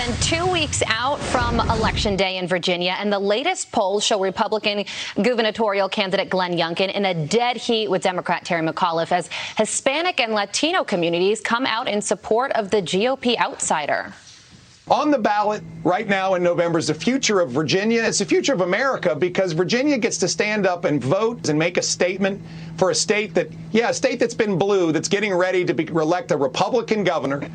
than 2 weeks out from Election Day in Virginia, and the latest polls show Republican gubernatorial candidate Glenn Youngkin in a dead heat with Democrat Terry McAuliffe as Hispanic and Latino communities come out in support of the GOP outsider. On the ballot right now in November is the future of Virginia. It's the future of America because Virginia gets to stand up and vote and make a statement for a state that's been blue, that's getting ready to elect a Republican governor.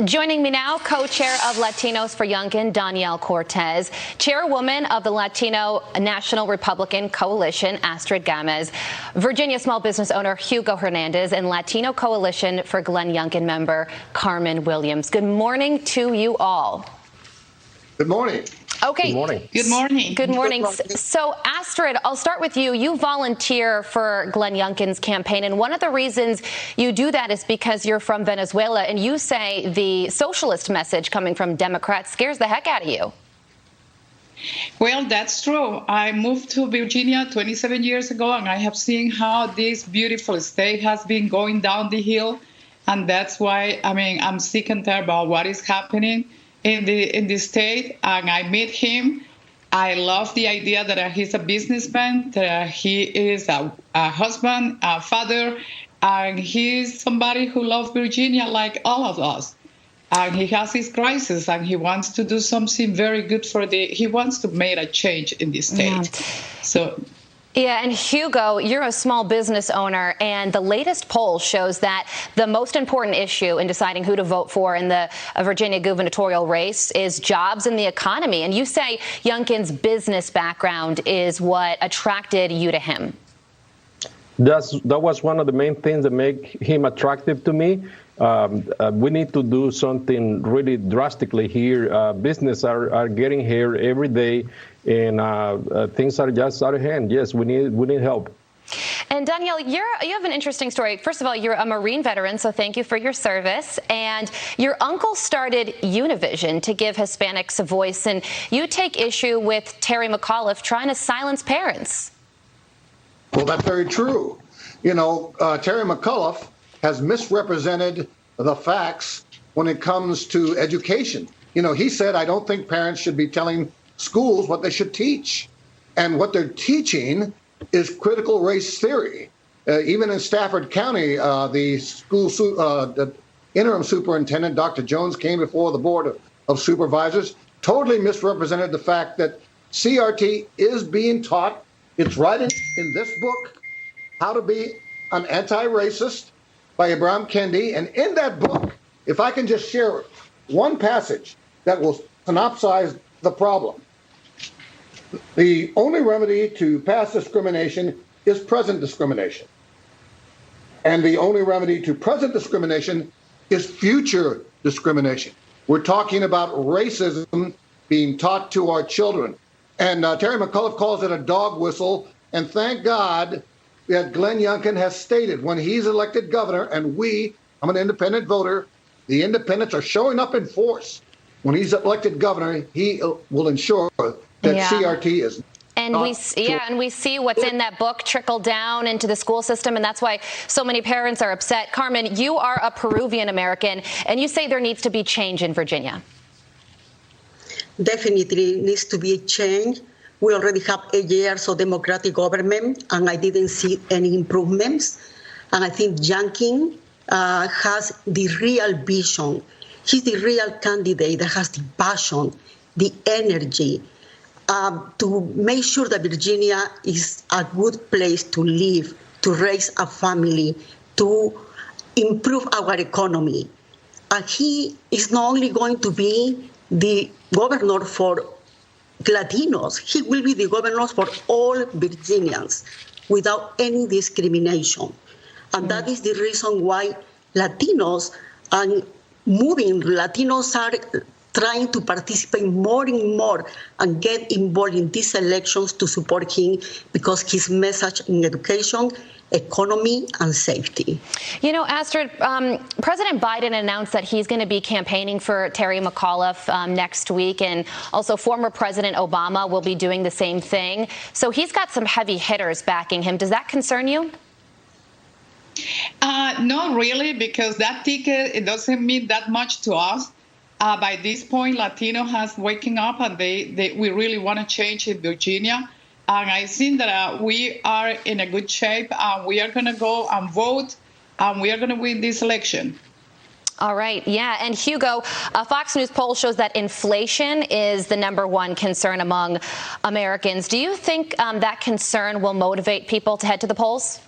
Joining me now, co-chair of Latinos for Youngkin, Danielle Cortez, chairwoman of the Latino National Republican Coalition, Astrid Gamez, Virginia small business owner Hugo Hernandez, and Latino Coalition for Glenn Youngkin member Carmen Williams. Good morning to you all. Good morning. Okay. Good morning. Good morning. Good morning. So, Astrid, I'll start with you. You volunteer for Glenn Youngkin's campaign, and one of the reasons you do that is because you're from Venezuela, and you say the socialist message coming from Democrats scares the heck out of you. Well, that's true. I moved to Virginia 27 years ago, and I have seen how this beautiful state has been going down the hill, and that's why, I'm sick and tired about what is happening in the state, and I met him. I love the idea that he's a businessman, that he is a husband, a father, and he's somebody who loves Virginia like all of us. And he has his crisis, and he wants to do something very good he wants to make a change in the state. Yeah, and Hugo, you're a small business owner, and the latest poll shows that the most important issue in deciding who to vote for in the Virginia gubernatorial race is jobs and the economy. And you say Youngkin's business background is what attracted you to him. That was one of the main things that make him attractive to me. We need to do something really drastically here. Business are getting here every day, and things are just out of hand. Yes, we need help. And Danielle, you have an interesting story. First of all, you're a Marine veteran, so thank you for your service. And your uncle started Univision to give Hispanics a voice, and you take issue with Terry McAuliffe trying to silence parents. Well, that's very true. Terry McAuliffe has misrepresented the facts when it comes to education. He said, I don't think parents should be telling schools what they should teach. And what they're teaching is critical race theory. Even in Stafford County, the interim superintendent, Dr. Jones, came before the Board of Supervisors, totally misrepresented the fact that CRT is being taught. It's right in this book, How to Be an Anti-Racist by Abraham Kendi. And in that book, if I can just share one passage that will synopsize the problem. The only remedy to past discrimination is present discrimination. And the only remedy to present discrimination is future discrimination. We're talking about racism being taught to our children. And Terry McAuliffe calls it a dog whistle. And thank God that Glenn Youngkin has stated when he's elected governor, and I'm an independent voter, the independents are showing up in force. When he's elected governor, he will ensure that CRT is. And we see what's in that book trickle down into the school system, and that's why so many parents are upset. Carmen, you are a Peruvian American, and you say there needs to be change in Virginia. Definitely needs to be a change. We already have 8 years of democratic government, and I didn't see any improvements. And I think Youngkin has the real vision. He's the real candidate that has the passion, the energy to make sure that Virginia is a good place to live, to raise a family, to improve our economy. And he is not only going to be the governor for Latinos, he will be the governor for all Virginians without any discrimination. And that is the reason why Latinos and moving Latinos are trying to participate more and more and get involved in these elections to support him because his message in education, economy, and safety. Astrid, President Biden announced that he's going to be campaigning for Terry McAuliffe next week, and also former President Obama will be doing the same thing. So he's got some heavy hitters backing him. Does that concern you? Not really, because that ticket, it doesn't mean that much to us. By this point, Latino has waking up, and we really want to change in Virginia. And I think that we are in a good shape. We are going to go and vote, and we are going to win this election. All right. Yeah. And Hugo, a Fox News poll shows that inflation is the #1 concern among Americans. Do you think that concern will motivate people to head to the polls?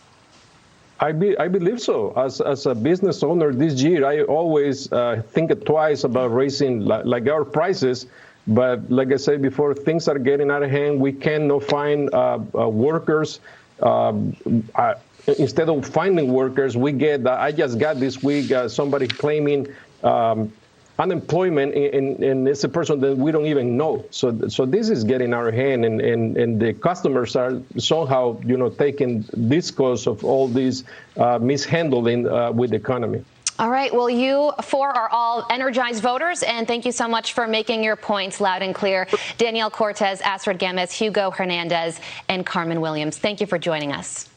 I believe so. As a business owner this year, I always think twice about raising like our prices. But like I said before, things are getting out of hand. We cannot find workers. Instead of finding workers, we get, I just got this week, somebody claiming unemployment, and it's a person that we don't even know. So this is getting out of hand, and the customers are somehow, taking this cause of all this mishandling with the economy. All right. Well, you four are all energized voters, and thank you so much for making your points loud and clear. Danielle Cortez, Astrid Gamez, Hugo Hernandez, and Carmen Williams. Thank you for joining us.